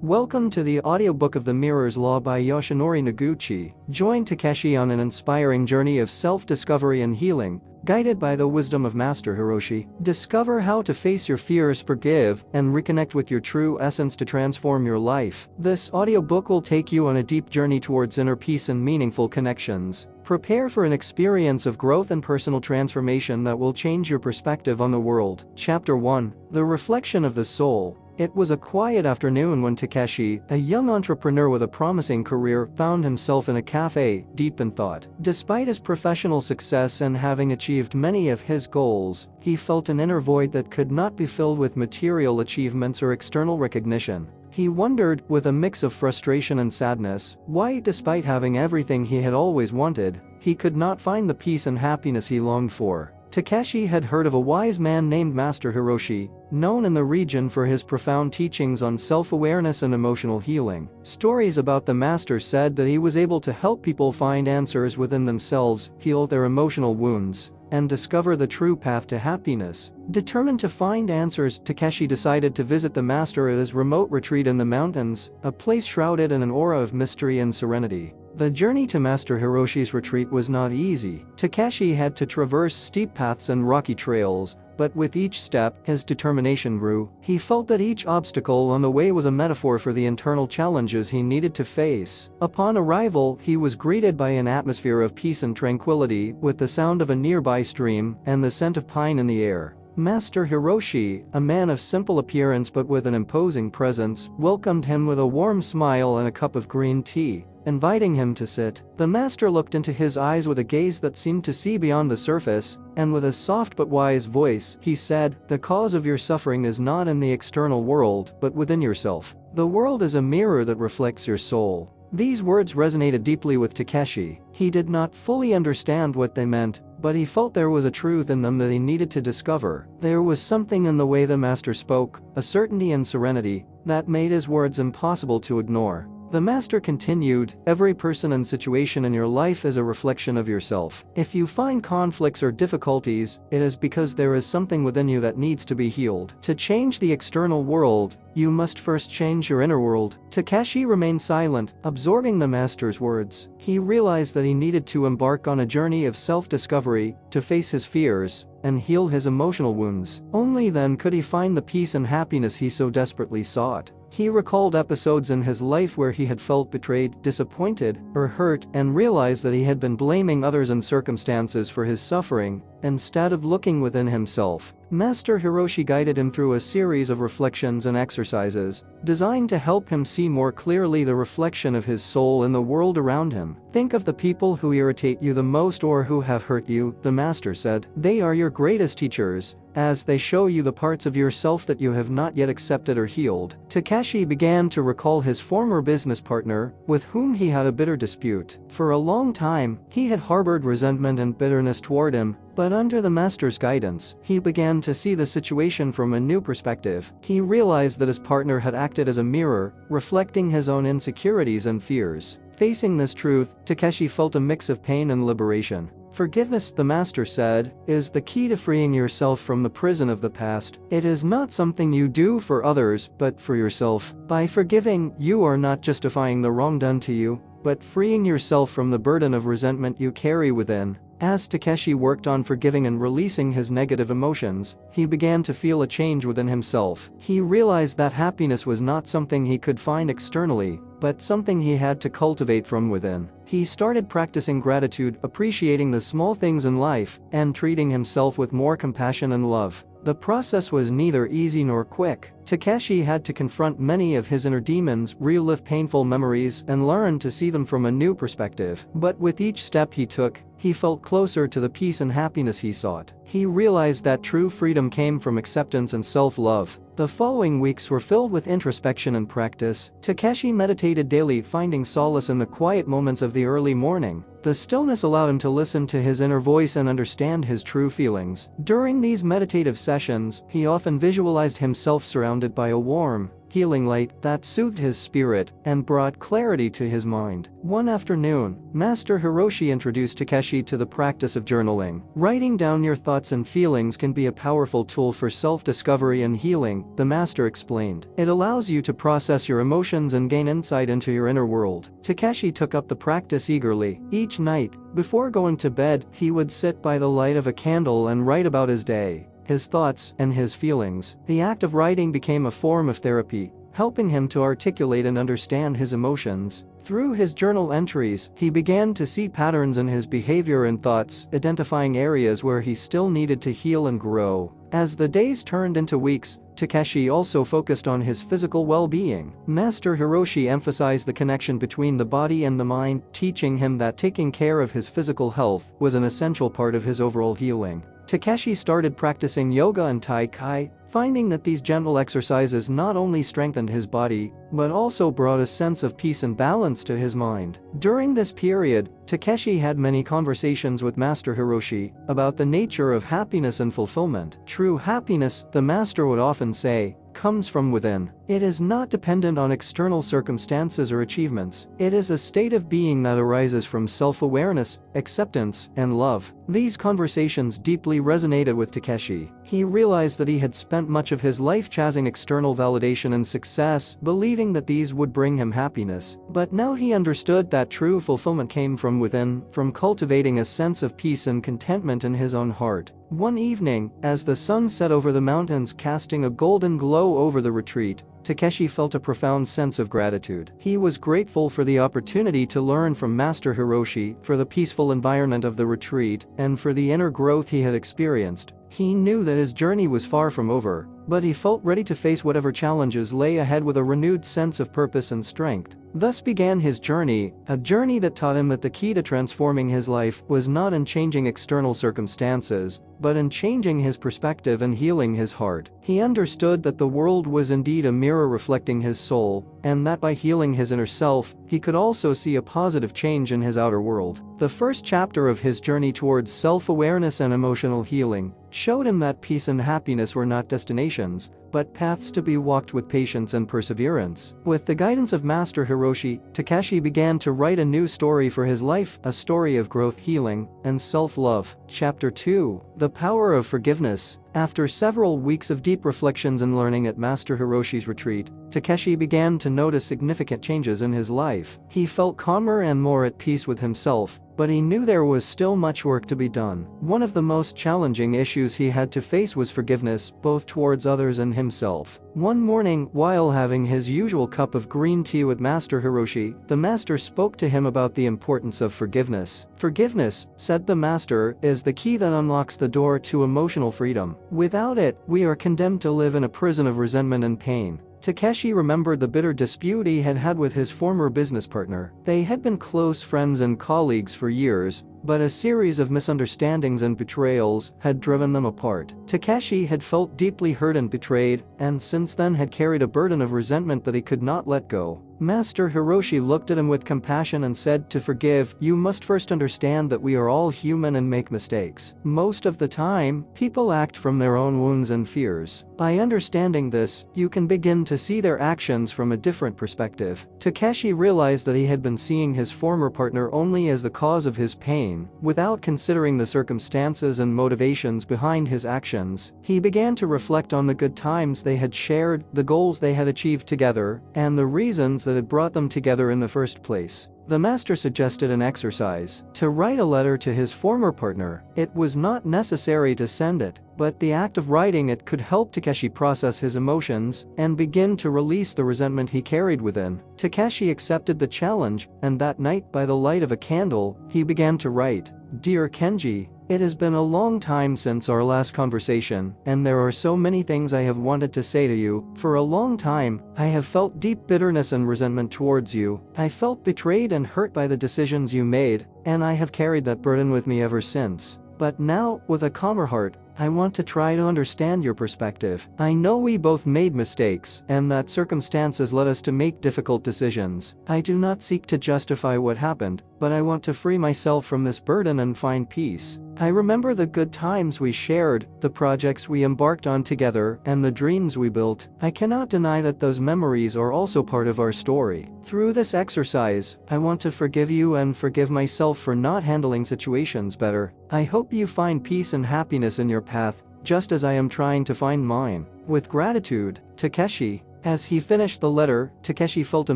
Welcome to the audiobook of The Mirror's Law by Yoshinori Noguchi. Join Takeshi on an inspiring journey of self-discovery and healing, guided by the wisdom of Master Hiroshi. Discover how to face your fears, forgive, and reconnect with your true essence to transform your life. This audiobook will take you on a deep journey towards inner peace and meaningful connections. Prepare for an experience of growth and personal transformation that will change your perspective on the world. Chapter 1: The Reflection of the Soul. It was a quiet afternoon when Takeshi, a young entrepreneur with a promising career, found himself in a cafe, deep in thought. Despite his professional success and having achieved many of his goals, he felt an inner void that could not be filled with material achievements or external recognition. He wondered, with a mix of frustration and sadness, why, despite having everything he had always wanted, he could not find the peace and happiness he longed for. Takeshi had heard of a wise man named Master Hiroshi, known in the region for his profound teachings on self-awareness and emotional healing. Stories about the master said that he was able to help people find answers within themselves, heal their emotional wounds, and discover the true path to happiness. Determined to find answers, Takeshi decided to visit the master at his remote retreat in the mountains, a place shrouded in an aura of mystery and serenity. The journey to Master Hiroshi's retreat was not easy. Takeshi had to traverse steep paths and rocky trails, but with each step, his determination grew. He felt that each obstacle on the way was a metaphor for the internal challenges he needed to face. Upon arrival, he was greeted by an atmosphere of peace and tranquility, with the sound of a nearby stream and the scent of pine in the air. Master Hiroshi, a man of simple appearance but with an imposing presence, welcomed him with a warm smile and a cup of green tea, inviting him to sit. The master looked into his eyes with a gaze that seemed to see beyond the surface, and with a soft but wise voice, he said, "The cause of your suffering is not in the external world, but within yourself. The world is a mirror that reflects your soul." These words resonated deeply with Takeshi. He did not fully understand what they meant, but he felt there was a truth in them that he needed to discover. There was something in the way the master spoke, a certainty and serenity, that made his words impossible to ignore. The master continued, "Every person and situation in your life is a reflection of yourself. If you find conflicts or difficulties, it is because there is something within you that needs to be healed. To change the external world, you must first change your inner world." Takeshi remained silent, absorbing the master's words. He realized that he needed to embark on a journey of self-discovery, to face his fears, and heal his emotional wounds. Only then could he find the peace and happiness he so desperately sought. He recalled episodes in his life where he had felt betrayed, disappointed, or hurt, and realized that he had been blaming others and circumstances for his suffering, instead of looking within himself. Master Hiroshi guided him through a series of reflections and exercises, designed to help him see more clearly the reflection of his soul in the world around him. "Think of the people who irritate you the most or who have hurt you," the master said. "They are your greatest teachers, as they show you the parts of yourself that you have not yet accepted or healed." Takeshi began to recall his former business partner, with whom he had a bitter dispute. For a long time, he had harbored resentment and bitterness toward him, but under the master's guidance, he began to see the situation from a new perspective. He realized that his partner had acted as a mirror, reflecting his own insecurities and fears. Facing this truth, Takeshi felt a mix of pain and liberation. "Forgiveness," the master said, "is the key to freeing yourself from the prison of the past. It is not something you do for others, but for yourself. By forgiving, you are not justifying the wrong done to you, but freeing yourself from the burden of resentment you carry within." As Takeshi worked on forgiving and releasing his negative emotions, he began to feel a change within himself. He realized that happiness was not something he could find externally, but something he had to cultivate from within. He started practicing gratitude, appreciating the small things in life, and treating himself with more compassion and love. The process was neither easy nor quick. Takeshi had to confront many of his inner demons, relive painful memories, and learn to see them from a new perspective. But with each step he took, he felt closer to the peace and happiness he sought. He realized that true freedom came from acceptance and self-love. The following weeks were filled with introspection and practice. Takeshi meditated daily, finding solace in the quiet moments of the early morning. The stillness allowed him to listen to his inner voice and understand his true feelings. During these meditative sessions, he often visualized himself surrounded by a warm, healing light that soothed his spirit and brought clarity to his mind. One afternoon, Master Hiroshi introduced Takeshi to the practice of journaling. Writing down your thoughts and feelings can be a powerful tool for self-discovery and healing, the master explained. It allows you to process your emotions and gain insight into your inner world. Takeshi took up the practice eagerly. Each night, before going to bed, he would sit by the light of a candle and write about his day, his thoughts, and his feelings. The act of writing became a form of therapy, helping him to articulate and understand his emotions. Through his journal entries, he began to see patterns in his behavior and thoughts, identifying areas where he still needed to heal and grow. As the days turned into weeks, Takeshi also focused on his physical well-being. Master Hiroshi emphasized the connection between the body and the mind, teaching him that taking care of his physical health was an essential part of his overall healing. Takeshi started practicing yoga and tai chi, finding that these gentle exercises not only strengthened his body, but also brought a sense of peace and balance to his mind. During this period, Takeshi had many conversations with Master Hiroshi about the nature of happiness and fulfillment. True happiness, the master would often say, comes from within. It is not dependent on external circumstances or achievements. It is a state of being that arises from self-awareness, acceptance, and love. These conversations deeply resonated with Takeshi. He realized that he had spent much of his life chasing external validation and success, believing that these would bring him happiness. But now he understood that true fulfillment came from within, from cultivating a sense of peace and contentment in his own heart. One evening, as the sun set over the mountains casting a golden glow over the retreat, Takeshi felt a profound sense of gratitude. He was grateful for the opportunity to learn from Master Hiroshi, for the peaceful environment of the retreat, and for the inner growth he had experienced. He knew that his journey was far from over, but he felt ready to face whatever challenges lay ahead with a renewed sense of purpose and strength. Thus began his journey, a journey that taught him that the key to transforming his life was not in changing external circumstances, but in changing his perspective and healing his heart. He understood that the world was indeed a mirror reflecting his soul, and that by healing his inner self, he could also see a positive change in his outer world. The first chapter of his journey towards self-awareness and emotional healing showed him that peace and happiness were not destinations, but paths to be walked with patience and perseverance. With the guidance of Master Hiroshi, Takeshi began to write a new story for his life, a story of growth, healing, and self-love. Chapter 2: The Power of Forgiveness. After several weeks of deep reflections and learning at Master Hiroshi's retreat, Takeshi began to notice significant changes in his life. He felt calmer and more at peace with himself, but he knew there was still much work to be done. One of the most challenging issues he had to face was forgiveness, both towards others and himself. One morning, while having his usual cup of green tea with Master Hiroshi, the master spoke to him about the importance of forgiveness. Forgiveness, said the master, is the key that unlocks the door to emotional freedom. Without it, we are condemned to live in a prison of resentment and pain. Takeshi remembered the bitter dispute he had had with his former business partner. They had been close friends and colleagues for years, but a series of misunderstandings and betrayals had driven them apart. Takeshi had felt deeply hurt and betrayed, and since then had carried a burden of resentment that he could not let go. Master Hiroshi looked at him with compassion and said, "To forgive, you must first understand that we are all human and make mistakes. Most of the time, people act from their own wounds and fears. By understanding this, you can begin to see their actions from a different perspective." Takeshi realized that he had been seeing his former partner only as the cause of his pain, without considering the circumstances and motivations behind his actions. He began to reflect on the good times they had shared, the goals they had achieved together, and the reasons that had brought them together in the first place. The master suggested an exercise: to write a letter to his former partner. It was not necessary to send it, but the act of writing it could help Takeshi process his emotions and begin to release the resentment he carried within. Takeshi accepted the challenge, and that night, by the light of a candle, he began to write, "Dear Kenji, it has been a long time since our last conversation, and there are so many things I have wanted to say to you. For a long time, I have felt deep bitterness and resentment towards you. I felt betrayed and hurt by the decisions you made, and I have carried that burden with me ever since. But now, with a calmer heart, I want to try to understand your perspective. I know we both made mistakes, and that circumstances led us to make difficult decisions. I do not seek to justify what happened, but I want to free myself from this burden and find peace. I remember the good times we shared, the projects we embarked on together, and the dreams we built. I cannot deny that those memories are also part of our story. Through this exercise, I want to forgive you and forgive myself for not handling situations better. I hope you find peace and happiness in your path, just as I am trying to find mine. With gratitude, Takeshi. As he finished the letter, Takeshi felt a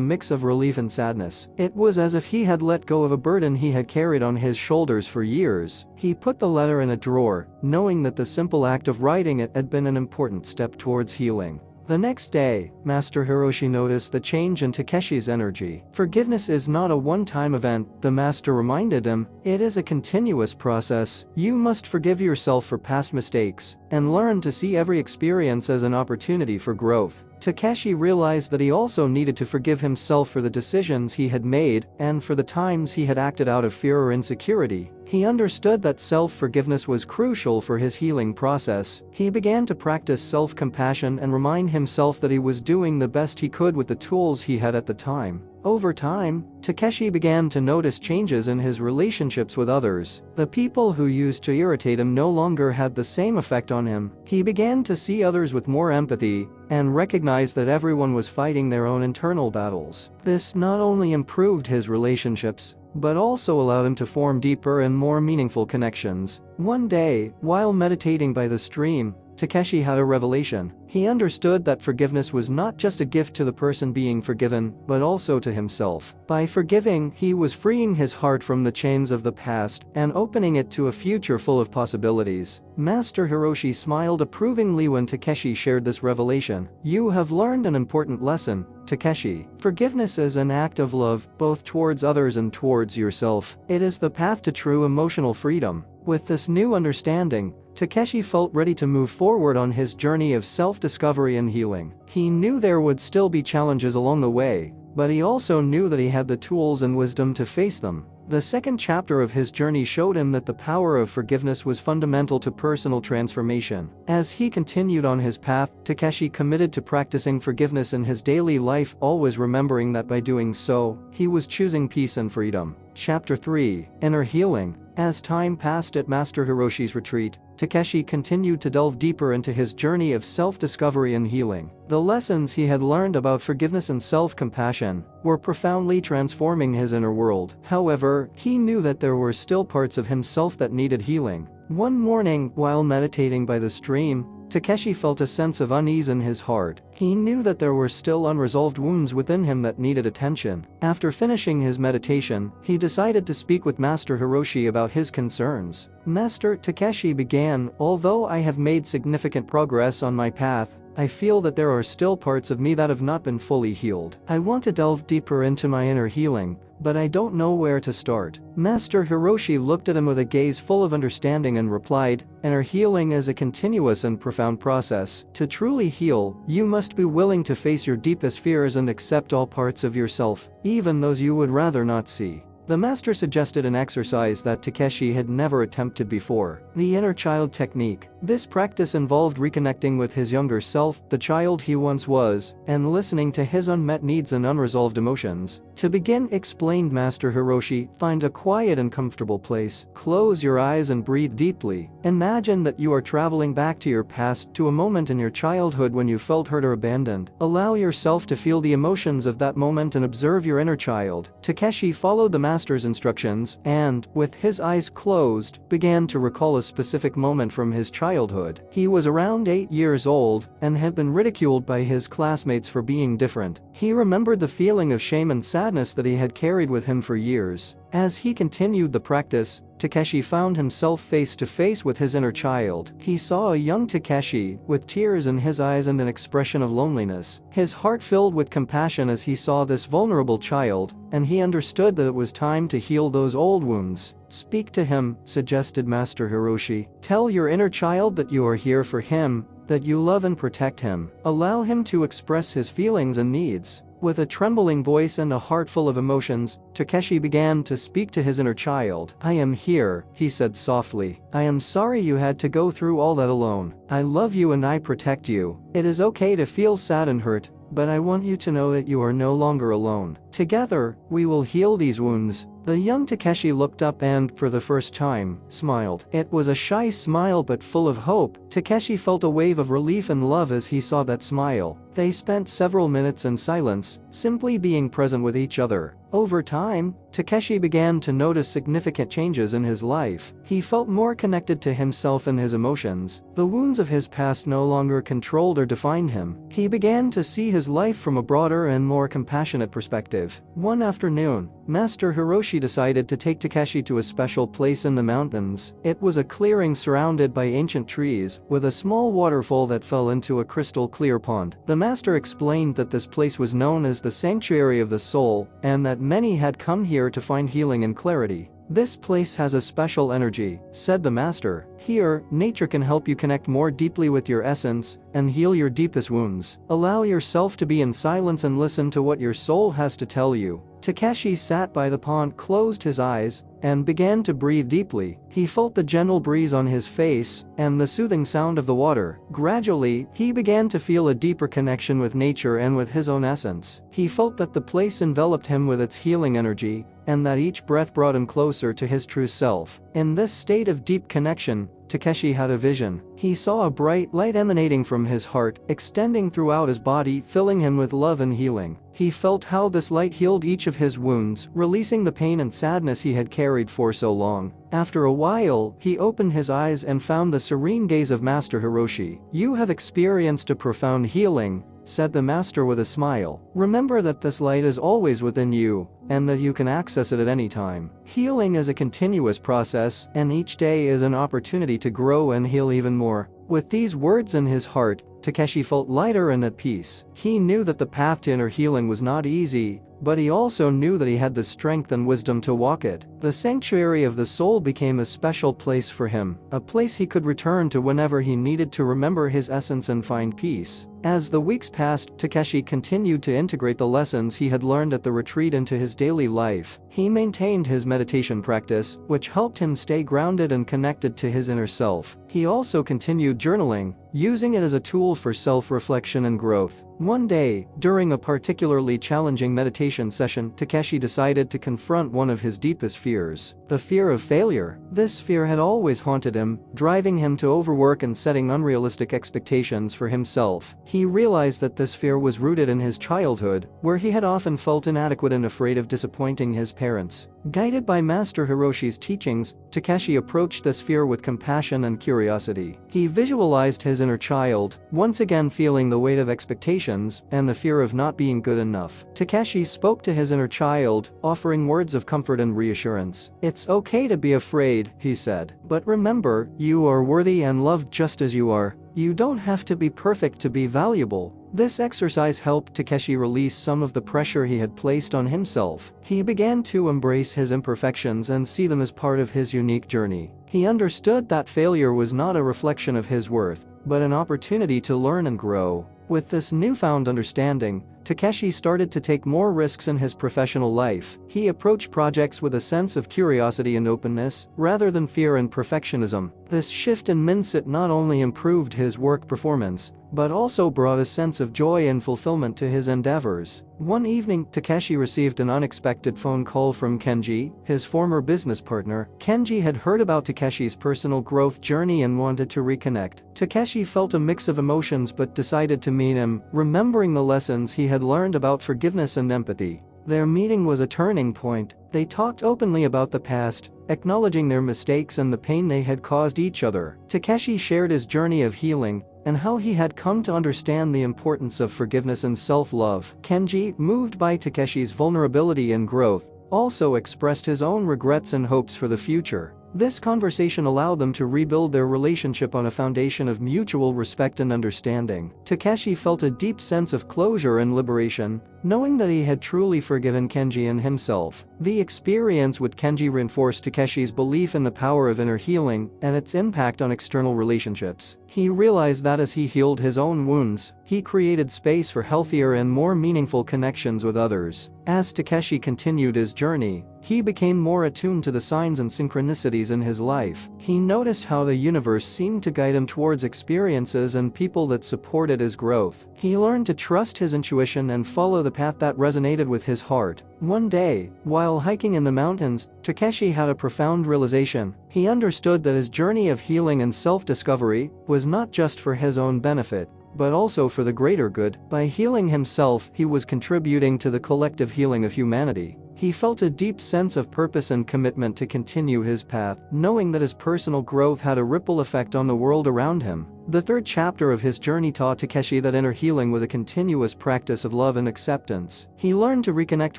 mix of relief and sadness. It was as if he had let go of a burden he had carried on his shoulders for years. He put the letter in a drawer, knowing that the simple act of writing it had been an important step towards healing. The next day, Master Hiroshi noticed the change in Takeshi's energy. Forgiveness is not a one-time event, the master reminded him. It is a continuous process. You must forgive yourself for past mistakes and learn to see every experience as an opportunity for growth. Takeshi realized that he also needed to forgive himself for the decisions he had made and for the times he had acted out of fear or insecurity. He understood that self-forgiveness was crucial for his healing process. He began to practice self-compassion and remind himself that he was doing the best he could with the tools he had at the time. Over time, Takeshi began to notice changes in his relationships with others. The people who used to irritate him no longer had the same effect on him. He began to see others with more empathy and recognize that everyone was fighting their own internal battles. This not only improved his relationships, but also allowed him to form deeper and more meaningful connections. One day, while meditating by the stream, Takeshi had a revelation. He understood that forgiveness was not just a gift to the person being forgiven, but also to himself. By forgiving, he was freeing his heart from the chains of the past and opening it to a future full of possibilities. Master Hiroshi smiled approvingly when Takeshi shared this revelation. You have learned an important lesson, Takeshi. Forgiveness is an act of love, both towards others and towards yourself. It is the path to true emotional freedom. With this new understanding, Takeshi felt ready to move forward on his journey of self-discovery and healing. He knew there would still be challenges along the way, but he also knew that he had the tools and wisdom to face them. The second chapter of his journey showed him that the power of forgiveness was fundamental to personal transformation. As he continued on his path, Takeshi committed to practicing forgiveness in his daily life, always remembering that by doing so, he was choosing peace and freedom. Chapter 3: Inner Healing. As time passed at Master Hiroshi's retreat, Takeshi continued to delve deeper into his journey of self-discovery and healing. The lessons he had learned about forgiveness and self-compassion were profoundly transforming his inner world. However, he knew that there were still parts of himself that needed healing. One morning, while meditating by the stream, Takeshi felt a sense of unease in his heart. He knew that there were still unresolved wounds within him that needed attention. After finishing his meditation, he decided to speak with Master Hiroshi about his concerns. Master, Takeshi began, although I have made significant progress on my path, I feel that there are still parts of me that have not been fully healed. I want to delve deeper into my inner healing, but I don't know where to start. Master Hiroshi looked at him with a gaze full of understanding and replied, Inner healing is a continuous and profound process. To truly heal, you must be willing to face your deepest fears and accept all parts of yourself, even those you would rather not see. The master suggested an exercise that Takeshi had never attempted before, the inner child technique. This practice involved reconnecting with his younger self, the child he once was, and listening to his unmet needs and unresolved emotions. To begin, explained Master Hiroshi, find a quiet and comfortable place. Close your eyes and breathe deeply. Imagine that you are traveling back to your past, to a moment in your childhood when you felt hurt or abandoned. Allow yourself to feel the emotions of that moment and observe your inner child. Takeshi followed the master's instructions and, with his eyes closed, began to recall a specific moment from his childhood. He was around 8 years old and had been ridiculed by his classmates for being different. He remembered the feeling of shame and sadness that he had carried with him for years. As he continued the practice, Takeshi found himself face to face with his inner child. He saw a young Takeshi, with tears in his eyes and an expression of loneliness. His heart filled with compassion as he saw this vulnerable child, and he understood that it was time to heal those old wounds. Speak to him, suggested Master Hiroshi. Tell your inner child that you are here for him, that you love and protect him. Allow him to express his feelings and needs. With a trembling voice and a heart full of emotions, Takeshi began to speak to his inner child. I am here, he said softly. I am sorry you had to go through all that alone. I love you and I protect you. It is okay to feel sad and hurt, but I want you to know that you are no longer alone. Together, we will heal these wounds." The young Takeshi looked up and, for the first time, smiled. It was a shy smile but full of hope. Takeshi felt a wave of relief and love as he saw that smile. They spent several minutes in silence, simply being present with each other. Over time, Takeshi began to notice significant changes in his life. He felt more connected to himself and his emotions. The wounds of his past no longer controlled or defined him. He began to see his life from a broader and more compassionate perspective. One afternoon, Master Hiroshi decided to take Takeshi to a special place in the mountains. It was a clearing surrounded by ancient trees, with a small waterfall that fell into a crystal clear pond. The master explained that this place was known as the Sanctuary of the Soul, and that many had come here to find healing and clarity. "This place has a special energy," said the master. "Here, nature can help you connect more deeply with your essence and heal your deepest wounds. Allow yourself to be in silence and listen to what your soul has to tell you." Takeshi sat by the pond, closed his eyes, and began to breathe deeply. He felt the gentle breeze on his face and the soothing sound of the water. Gradually, he began to feel a deeper connection with nature and with his own essence. He felt that the place enveloped him with its healing energy, and that each breath brought him closer to his true self. In this state of deep connection, Takeshi had a vision. He saw a bright light emanating from his heart, extending throughout his body, filling him with love and healing. He felt how this light healed each of his wounds, releasing the pain and sadness he had carried for so long. After a while, he opened his eyes and found the serene gaze of Master Hiroshi. "You have experienced a profound healing," said the master with a smile. "Remember that this light is always within you, and that you can access it at any time. Healing is a continuous process, and each day is an opportunity to grow and heal even more." With these words in his heart, Takeshi felt lighter and at peace. He knew that the path to inner healing was not easy, but he also knew that he had the strength and wisdom to walk it. The Sanctuary of the Soul became a special place for him, a place he could return to whenever he needed to remember his essence and find peace. As the weeks passed, Takeshi continued to integrate the lessons he had learned at the retreat into his daily life. He maintained his meditation practice, which helped him stay grounded and connected to his inner self. He also continued journaling, using it as a tool for self-reflection and growth. One day, during a particularly challenging meditation session, Takeshi decided to confront one of his deepest fears: the fear of failure. This fear had always haunted him, driving him to overwork and setting unrealistic expectations for himself. He realized that this fear was rooted in his childhood, where he had often felt inadequate and afraid of disappointing his parents. Guided by Master Hiroshi's teachings, Takeshi approached this fear with compassion and curiosity. He visualized his inner child, once again feeling the weight of expectations and the fear of not being good enough. Takeshi spoke to his inner child, offering words of comfort and reassurance. "It's okay to be afraid," he said. "But remember, you are worthy and loved just as you are. You don't have to be perfect to be valuable." This exercise helped Takeshi release some of the pressure he had placed on himself. He began to embrace his imperfections and see them as part of his unique journey. He understood that failure was not a reflection of his worth, but an opportunity to learn and grow. With this newfound understanding, Takeshi started to take more risks in his professional life. He approached projects with a sense of curiosity and openness, rather than fear and perfectionism. This shift in mindset not only improved his work performance, but also brought a sense of joy and fulfillment to his endeavors. One evening, Takeshi received an unexpected phone call from Kenji, his former business partner. Kenji had heard about Takeshi's personal growth journey and wanted to reconnect. Takeshi felt a mix of emotions but decided to meet him, remembering the lessons he had learned about forgiveness and empathy. Their meeting was a turning point. They talked openly about the past, acknowledging their mistakes and the pain they had caused each other. Takeshi shared his journey of healing and how he had come to understand the importance of forgiveness and self-love. Kenji, moved by Takeshi's vulnerability and growth, also expressed his own regrets and hopes for the future. This conversation allowed them to rebuild their relationship on a foundation of mutual respect and understanding. Takeshi felt a deep sense of closure and liberation, knowing that he had truly forgiven Kenji and himself. The experience with Kenji reinforced Takeshi's belief in the power of inner healing and its impact on external relationships. He realized that as he healed his own wounds, he created space for healthier and more meaningful connections with others. As Takeshi continued his journey, he became more attuned to the signs and synchronicities in his life. He noticed how the universe seemed to guide him towards experiences and people that supported his growth. He learned to trust his intuition and follow the path that resonated with his heart. One day, while hiking in the mountains, Takeshi had a profound realization. He understood that his journey of healing and self-discovery was not just for his own benefit, but also for the greater good. By healing himself, he was contributing to the collective healing of humanity. He felt a deep sense of purpose and commitment to continue his path, knowing that his personal growth had a ripple effect on the world around him. The third chapter of his journey taught Takeshi that inner healing was a continuous practice of love and acceptance. He learned to reconnect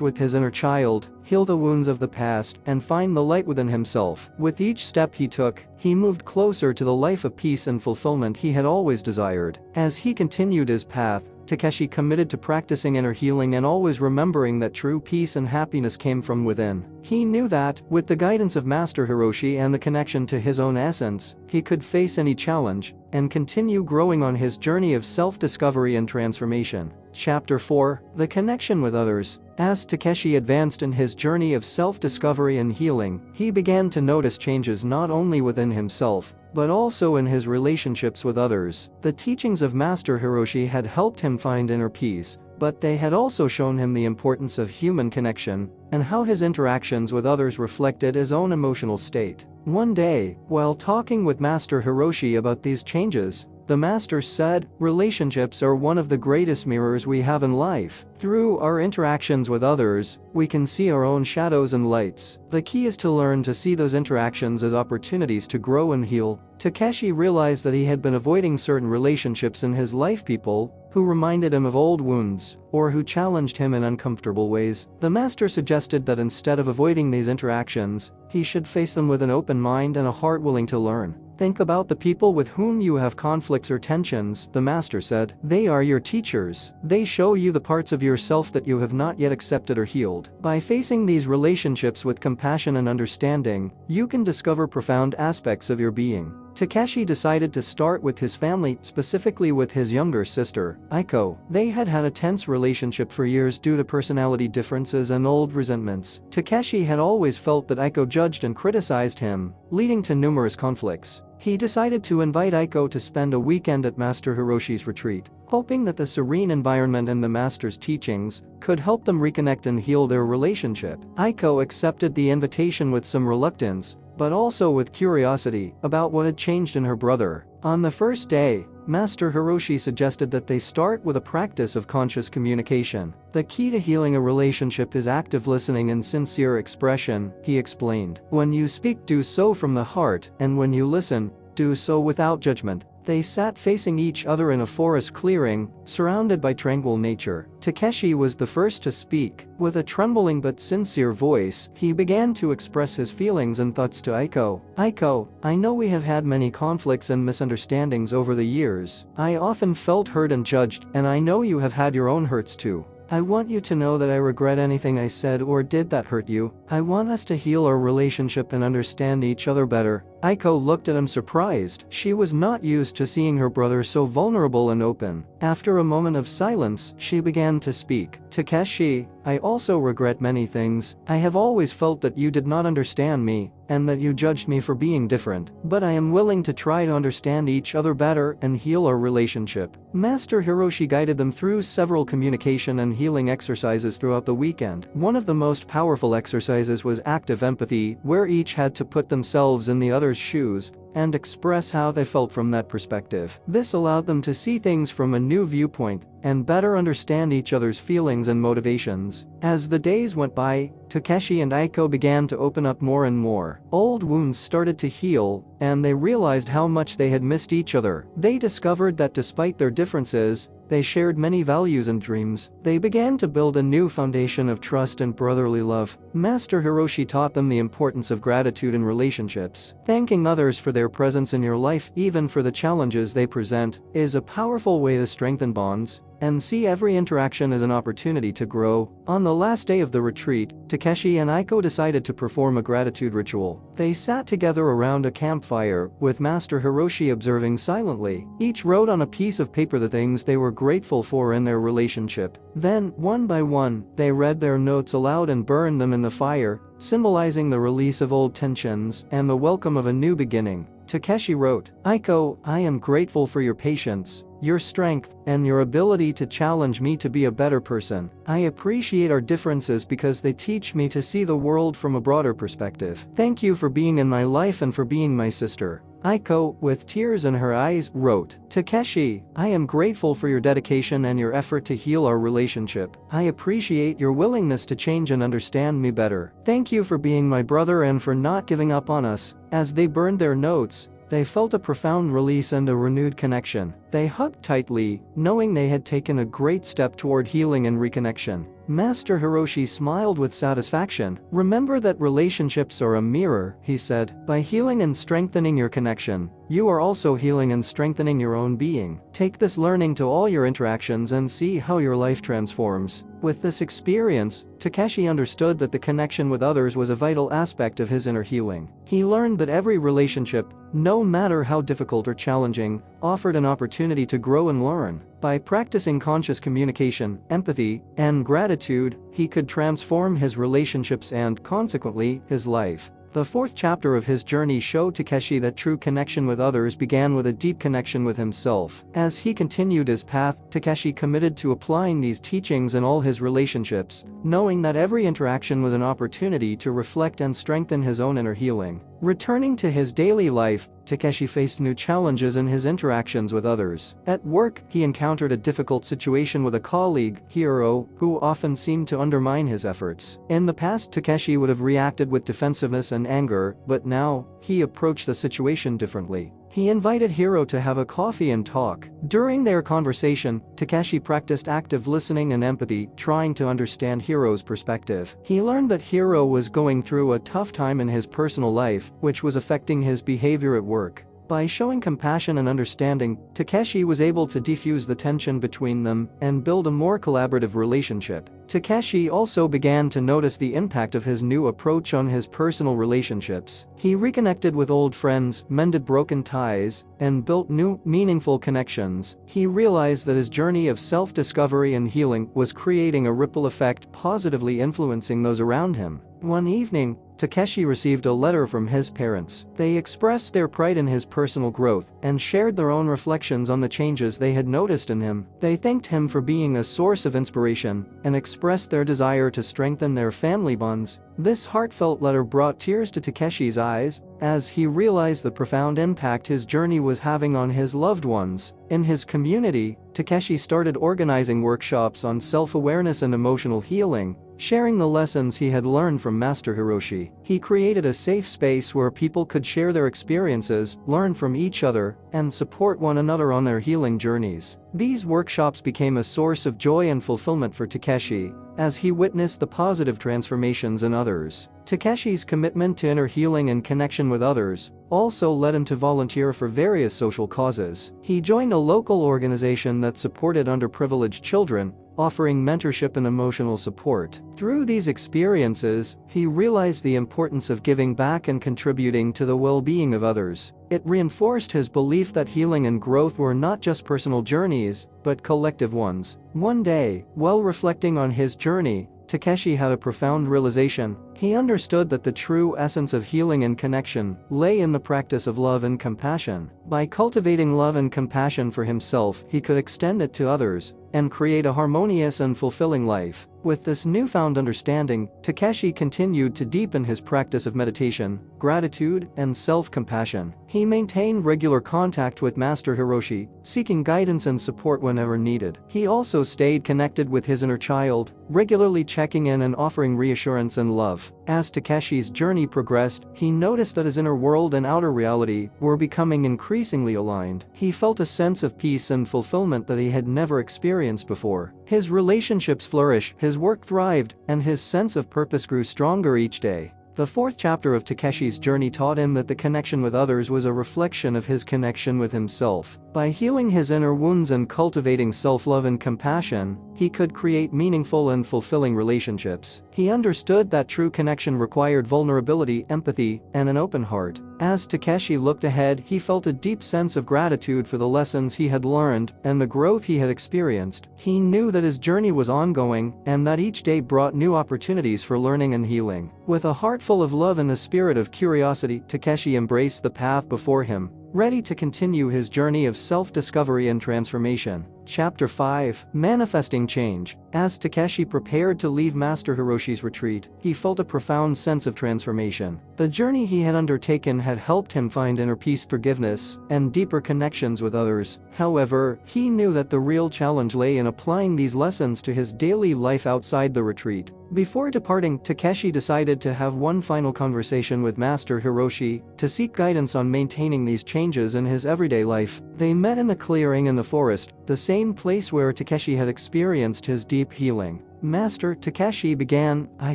with his inner child, heal the wounds of the past, and find the light within himself. With each step he took, he moved closer to the life of peace and fulfillment he had always desired. As he continued his path, Takeshi committed to practicing inner healing and always remembering that true peace and happiness came from within. He knew that, with the guidance of Master Hiroshi and the connection to his own essence, he could face any challenge and continue growing on his journey of self-discovery and transformation. Chapter 4: The Connection with Others. As Takeshi advanced in his journey of self-discovery and healing, he began to notice changes not only within himself, but also in his relationships with others. The teachings of Master Hiroshi had helped him find inner peace, but they had also shown him the importance of human connection and how his interactions with others reflected his own emotional state. One day, while talking with Master Hiroshi about these changes, the master said, "Relationships are one of the greatest mirrors we have in life. Through our interactions with others, we can see our own shadows and lights. The key is to learn to see those interactions as opportunities to grow and heal." Takeshi realized that he had been avoiding certain relationships in his life, people who reminded him of old wounds or who challenged him in uncomfortable ways. The master suggested that instead of avoiding these interactions, he should face them with an open mind and a heart willing to learn. "Think about the people with whom you have conflicts or tensions," the master said. "They are your teachers. They show you the parts of yourself that you have not yet accepted or healed. By facing these relationships with compassion and understanding, you can discover profound aspects of your being." Takeshi decided to start with his family, specifically with his younger sister, Aiko. They had had a tense relationship for years due to personality differences and old resentments. Takeshi had always felt that Aiko judged and criticized him, leading to numerous conflicts. He decided to invite Aiko to spend a weekend at Master Hiroshi's retreat, hoping that the serene environment and the master's teachings could help them reconnect and heal their relationship. Aiko accepted the invitation with some reluctance, but also with curiosity about what had changed in her brother. On the first day, Master Hiroshi suggested that they start with a practice of conscious communication. "The key to healing a relationship is active listening and sincere expression," he explained. "When you speak, do so from the heart, and when you listen, do so without judgment." They sat facing each other in a forest clearing, surrounded by tranquil nature. Takeshi was the first to speak. With a trembling but sincere voice, he began to express his feelings and thoughts to Aiko. "Aiko, I know we have had many conflicts and misunderstandings over the years. I often felt hurt and judged, and I know you have had your own hurts too. I want you to know that I regret anything I said or did that hurt you. I want us to heal our relationship and understand each other better." Aiko looked at him surprised. She was not used to seeing her brother so vulnerable and open. After a moment of silence, she began to speak. "Takeshi, I also regret many things. I have always felt that you did not understand me, and that you judged me for being different. But I am willing to try to understand each other better and heal our relationship." Master Hiroshi guided them through several communication and healing exercises throughout the weekend. One of the most powerful exercises was active empathy, where each had to put themselves in the other's shoes and express how they felt from that perspective. This allowed them to see things from a new viewpoint and better understand each other's feelings and motivations. As the days went by, Takeshi and Aiko began to open up more and more. Old wounds started to heal, and they realized how much they had missed each other. They discovered that despite their differences, they shared many values and dreams. They began to build a new foundation of trust and brotherly love. Master Hiroshi taught them the importance of gratitude in relationships. Thanking others for their presence in your life, even for the challenges they present, is a powerful way to strengthen bonds and see every interaction as an opportunity to grow. On the last day of the retreat, Takeshi and Aiko decided to perform a gratitude ritual. They sat together around a campfire, with Master Hiroshi observing silently. Each wrote on a piece of paper the things they were grateful for in their relationship. Then, one by one, they read their notes aloud and burned them in the fire, symbolizing the release of old tensions and the welcome of a new beginning. Takeshi wrote, "Aiko, I am grateful for your patience, your strength, and your ability to challenge me to be a better person. I appreciate our differences because they teach me to see the world from a broader perspective. Thank you for being in my life and for being my sister." Aiko, with tears in her eyes, wrote, "Takeshi, I am grateful for your dedication and your effort to heal our relationship. I appreciate your willingness to change and understand me better. Thank you for being my brother and for not giving up on us." As they burned their notes, they felt a profound release and a renewed connection. They hugged tightly, knowing they had taken a great step toward healing and reconnection. Master Hiroshi smiled with satisfaction. "Remember that relationships are a mirror," he said. "By healing and strengthening your connection, you are also healing and strengthening your own being. Take this learning to all your interactions and see how your life transforms." With this experience, Takeshi understood that the connection with others was a vital aspect of his inner healing. He learned that every relationship, no matter how difficult or challenging, offered an opportunity to grow and learn. By practicing conscious communication, empathy, and gratitude, he could transform his relationships and, consequently, his life. The fourth chapter of his journey showed Takeshi that true connection with others began with a deep connection with himself. As he continued his path, Takeshi committed to applying these teachings in all his relationships, knowing that every interaction was an opportunity to reflect and strengthen his own inner healing. Returning to his daily life, Takeshi faced new challenges in his interactions with others. At work, he encountered a difficult situation with a colleague, Hiro, who often seemed to undermine his efforts. In the past, Takeshi would have reacted with defensiveness and anger, but now, he approached the situation differently. He invited Hiro to have a coffee and talk. During their conversation, Takeshi practiced active listening and empathy, trying to understand Hiro's perspective. He learned that Hiro was going through a tough time in his personal life, which was affecting his behavior at work. By showing compassion and understanding, Takeshi was able to defuse the tension between them and build a more collaborative relationship. Takeshi also began to notice the impact of his new approach on his personal relationships. He reconnected with old friends, mended broken ties, and built new, meaningful connections. He realized that his journey of self-discovery and healing was creating a ripple effect, positively influencing those around him. One evening, Takeshi received a letter from his parents. They expressed their pride in his personal growth and shared their own reflections on the changes they had noticed in him. They thanked him for being a source of inspiration and expressed their desire to strengthen their family bonds. This heartfelt letter brought tears to Takeshi's eyes as he realized the profound impact his journey was having on his loved ones. In his community, Takeshi started organizing workshops on self-awareness and emotional healing, sharing the lessons he had learned from Master Hiroshi. He created a safe space where people could share their experiences, learn from each other, and support one another on their healing journeys. These workshops became a source of joy and fulfillment for Takeshi as he witnessed the positive transformations in others. Takeshi's commitment to inner healing and connection with others also led him to volunteer for various social causes. He joined a local organization that supported underprivileged children, offering mentorship and emotional support. Through these experiences, he realized the importance of giving back and contributing to the well-being of others. It reinforced his belief that healing and growth were not just personal journeys, but collective ones. One day, while reflecting on his journey, Takeshi had a profound realization. He understood that the true essence of healing and connection lay in the practice of love and compassion. By cultivating love and compassion for himself, he could extend it to others and create a harmonious and fulfilling life. With this newfound understanding, Takeshi continued to deepen his practice of meditation, gratitude, and self-compassion. He maintained regular contact with Master Hiroshi, seeking guidance and support whenever needed. He also stayed connected with his inner child, regularly checking in and offering reassurance and love. As Takeshi's journey progressed, he noticed that his inner world and outer reality were becoming increasingly aligned. He felt a sense of peace and fulfillment that he had never experienced before. His relationships flourished, his work thrived, and his sense of purpose grew stronger each day. The fourth chapter of Takeshi's journey taught him that the connection with others was a reflection of his connection with himself. By healing his inner wounds and cultivating self-love and compassion, he could create meaningful and fulfilling relationships. He understood that true connection required vulnerability, empathy, and an open heart. As Takeshi looked ahead, he felt a deep sense of gratitude for the lessons he had learned and the growth he had experienced. He knew that his journey was ongoing and that each day brought new opportunities for learning and healing. With a heart full of love and a spirit of curiosity, Takeshi embraced the path before him, ready to continue his journey of self-discovery and transformation. Chapter 5. Manifesting Change. As Takeshi prepared to leave Master Hiroshi's retreat, he felt a profound sense of transformation. The journey he had undertaken had helped him find inner peace, forgiveness, and deeper connections with others. However, he knew that the real challenge lay in applying these lessons to his daily life outside the retreat. Before departing, Takeshi decided to have one final conversation with Master Hiroshi to seek guidance on maintaining these changes in his everyday life. They met in the clearing in the forest, the same place where Takeshi had experienced his deep healing. Master, Takeshi began, I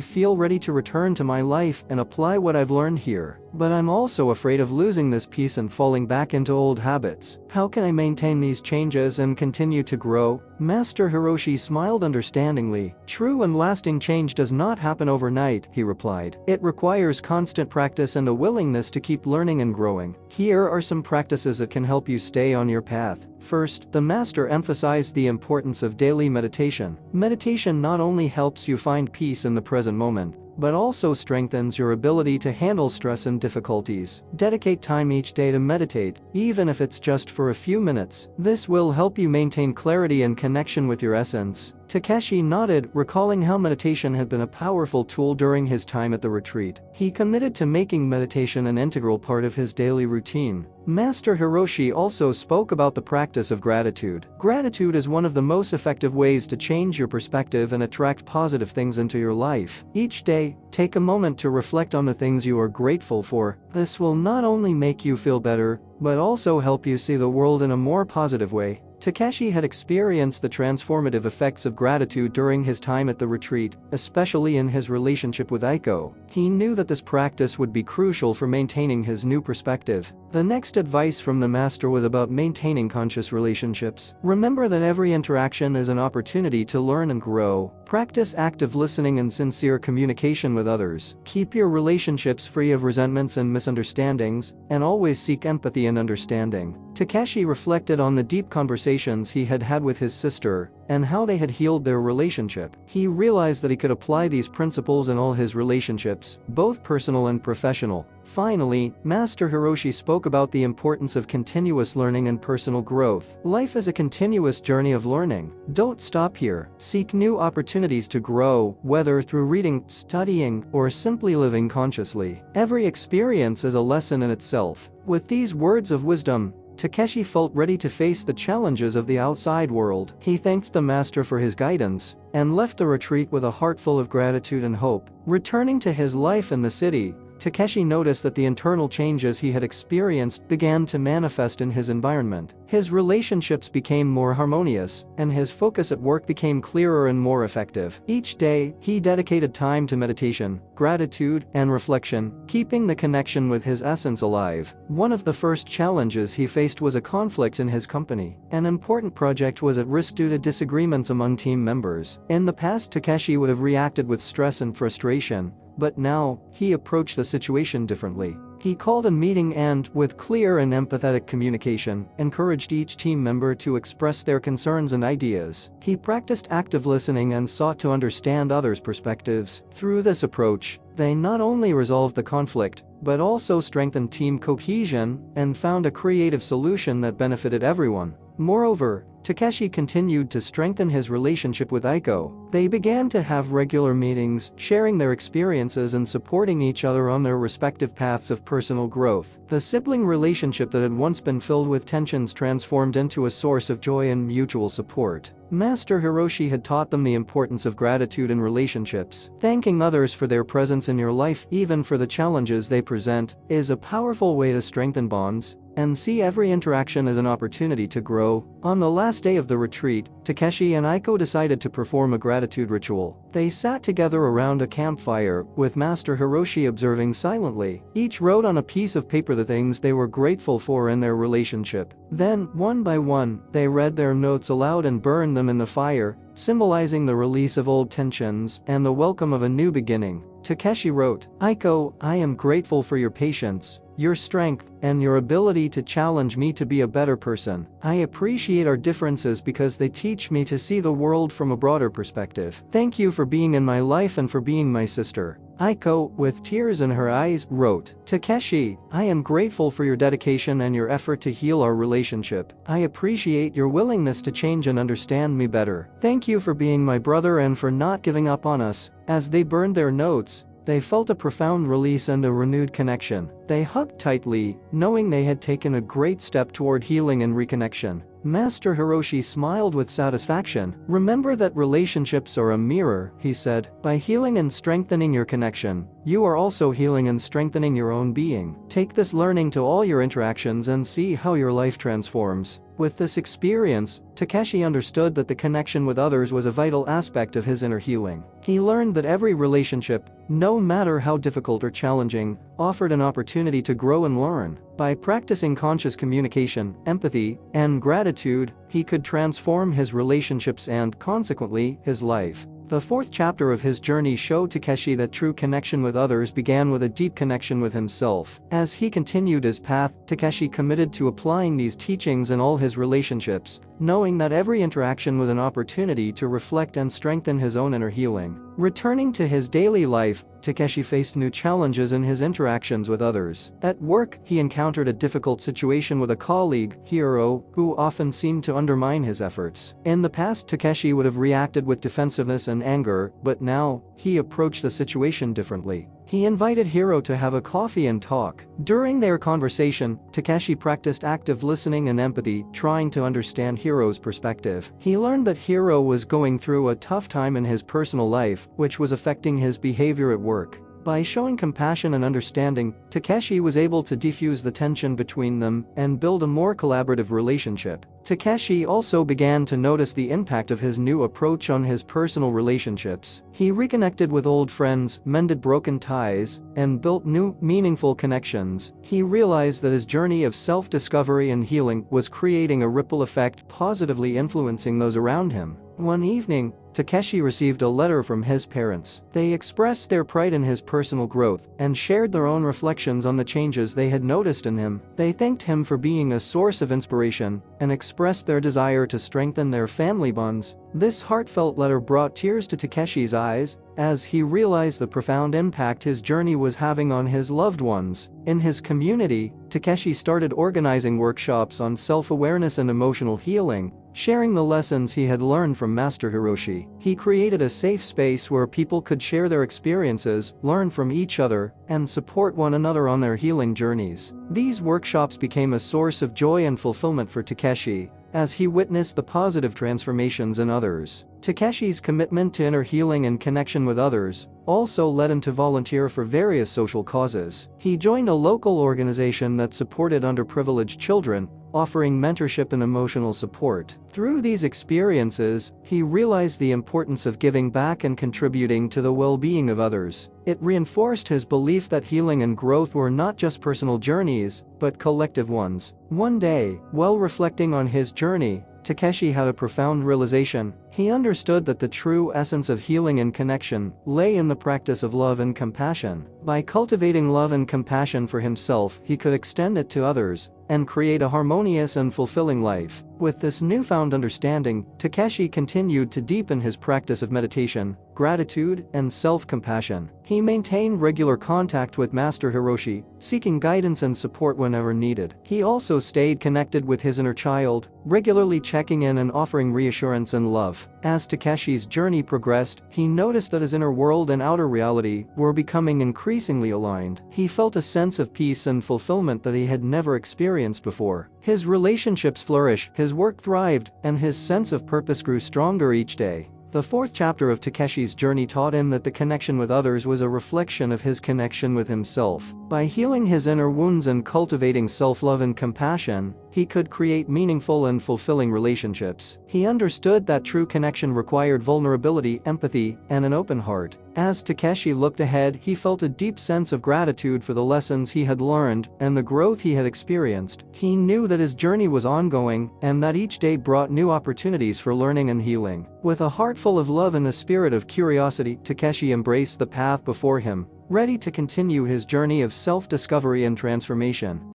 feel ready to return to my life and apply what I've learned here. But I'm also afraid of losing this peace and falling back into old habits. How can I maintain these changes and continue to grow? Master Hiroshi smiled understandingly. True and lasting change does not happen overnight, he replied. It requires constant practice and a willingness to keep learning and growing. Here are some practices that can help you stay on your path. First, the master emphasized the importance of daily meditation. Meditation not only helps you find peace in the present moment, but also strengthens your ability to handle stress and difficulties. Dedicate time each day to meditate, even if it's just for a few minutes. This will help you maintain clarity and connection with your essence. Takeshi nodded, recalling how meditation had been a powerful tool during his time at the retreat. He committed to making meditation an integral part of his daily routine. Master Hiroshi also spoke about the practice of gratitude. Gratitude is one of the most effective ways to change your perspective and attract positive things into your life. Each day, take a moment to reflect on the things you are grateful for. This will not only make you feel better, but also help you see the world in a more positive way. Takeshi had experienced the transformative effects of gratitude during his time at the retreat, especially in his relationship with Aiko. He knew that this practice would be crucial for maintaining his new perspective. The next advice from the master was about maintaining conscious relationships. Remember that every interaction is an opportunity to learn and grow. Practice active listening and sincere communication with others. Keep your relationships free of resentments and misunderstandings, and always seek empathy and understanding. Takeshi reflected on the deep conversations he had had with his sister and how they had healed their relationship. He realized that he could apply these principles in all his relationships, both personal and professional. Finally, Master Hiroshi spoke about the importance of continuous learning and personal growth. Life is a continuous journey of learning. Don't stop here. Seek new opportunities to grow, whether through reading, studying, or simply living consciously. Every experience is a lesson in itself. With these words of wisdom, Takeshi felt ready to face the challenges of the outside world. He thanked the master for his guidance and left the retreat with a heart full of gratitude and hope. Returning to his life in the city, Takeshi noticed that the internal changes he had experienced began to manifest in his environment. His relationships became more harmonious, and his focus at work became clearer and more effective. Each day, he dedicated time to meditation, gratitude, and reflection, keeping the connection with his essence alive. One of the first challenges he faced was a conflict in his company. An important project was at risk due to disagreements among team members. In the past, Takeshi would have reacted with stress and frustration, but now, he approached the situation differently. He called a meeting and, with clear and empathetic communication, encouraged each team member to express their concerns and ideas. He practiced active listening and sought to understand others' perspectives. Through this approach, they not only resolved the conflict, but also strengthened team cohesion and found a creative solution that benefited everyone. Moreover, Takeshi continued to strengthen his relationship with Aiko. They began to have regular meetings, sharing their experiences and supporting each other on their respective paths of personal growth. The sibling relationship that had once been filled with tensions transformed into a source of joy and mutual support. Master Hiroshi had taught them the importance of gratitude in relationships. Thanking others for their presence in your life, even for the challenges they present, is a powerful way to strengthen bonds and see every interaction as an opportunity to grow. On the last day of the retreat, Takeshi and Aiko decided to perform a gratitude ritual. They sat together around a campfire, with Master Hiroshi observing silently. Each wrote on a piece of paper the things they were grateful for in their relationship. Then, one by one, they read their notes aloud and burned them in the fire, symbolizing the release of old tensions and the welcome of a new beginning. Takeshi wrote, Aiko, I am grateful for your patience, your strength, and your ability to challenge me to be a better person. I appreciate our differences because they teach me to see the world from a broader perspective. Thank you for being in my life and for being my sister. Aiko, with tears in her eyes, wrote, "Takeshi, I am grateful for your dedication and your effort to heal our relationship. I appreciate your willingness to change and understand me better. Thank you for being my brother and for not giving up on us." As they burned their notes, they felt a profound release and a renewed connection. They hugged tightly, knowing they had taken a great step toward healing and reconnection. Master Hiroshi smiled with satisfaction. "Remember that relationships are a mirror," he said. "By healing and strengthening your connection, you are also healing and strengthening your own being. Take this learning to all your interactions and see how your life transforms." With this experience, Takeshi understood that the connection with others was a vital aspect of his inner healing. He learned that every relationship, no matter how difficult or challenging, offered an opportunity to grow and learn. By practicing conscious communication, empathy, and gratitude, he could transform his relationships and, consequently, his life. The fourth chapter of his journey showed Takeshi that true connection with others began with a deep connection with himself. As he continued his path, Takeshi committed to applying these teachings in all his relationships, knowing that every interaction was an opportunity to reflect and strengthen his own inner healing. Returning to his daily life, Takeshi faced new challenges in his interactions with others. At work, he encountered a difficult situation with a colleague, Hiro, who often seemed to undermine his efforts. In the past, Takeshi would have reacted with defensiveness and anger, but now, he approached the situation differently. He invited Hiro to have a coffee and talk. During their conversation, Takeshi practiced active listening and empathy, trying to understand Hiro's perspective. He learned that Hiro was going through a tough time in his personal life, which was affecting his behavior at work. By showing compassion and understanding, Takeshi was able to defuse the tension between them and build a more collaborative relationship. Takeshi also began to notice the impact of his new approach on his personal relationships. He reconnected with old friends, mended broken ties, and built new, meaningful connections. He realized that his journey of self-discovery and healing was creating a ripple effect, positively influencing those around him. One evening, Takeshi received a letter from his parents. They expressed their pride in his personal growth and shared their own reflections on the changes they had noticed in him. They thanked him for being a source of inspiration and expressed their desire to strengthen their family bonds. This heartfelt letter brought tears to Takeshi's eyes as he realized the profound impact his journey was having on his loved ones. In his community, Takeshi started organizing workshops on self-awareness and emotional healing, sharing the lessons he had learned from Master Hiroshi. He created a safe space where people could share their experiences, learn from each other, and support one another on their healing journeys. These workshops became a source of joy and fulfillment for Takeshi as he witnessed the positive transformations in others. Takeshi's commitment to inner healing and connection with others also led him to volunteer for various social causes. He joined a local organization that supported underprivileged children, offering mentorship and emotional support. Through these experiences, he realized the importance of giving back and contributing to the well-being of others. It reinforced his belief that healing and growth were not just personal journeys, but collective ones. One day, while reflecting on his journey, Takeshi had a profound realization. He understood that the true essence of healing and connection lay in the practice of love and compassion. By cultivating love and compassion for himself, he could extend it to others and create a harmonious and fulfilling life. With this newfound understanding, Takeshi continued to deepen his practice of meditation, gratitude, and self-compassion. He maintained regular contact with Master Hiroshi, seeking guidance and support whenever needed. He also stayed connected with his inner child, regularly checking in and offering reassurance and love. As Takeshi's journey progressed, he noticed that his inner world and outer reality were becoming increasingly aligned. He felt a sense of peace and fulfillment that he had never experienced before. His relationships flourished, his work thrived, and his sense of purpose grew stronger each day. The fourth chapter of Takeshi's journey taught him that the connection with others was a reflection of his connection with himself. By healing his inner wounds and cultivating self-love and compassion, he could create meaningful and fulfilling relationships. He understood that true connection required vulnerability, empathy, and an open heart. As Takeshi looked ahead, he felt a deep sense of gratitude for the lessons he had learned and the growth he had experienced. He knew that his journey was ongoing and that each day brought new opportunities for learning and healing. With a heart full of love and a spirit of curiosity, Takeshi embraced the path before him, ready to continue his journey of self-discovery and transformation.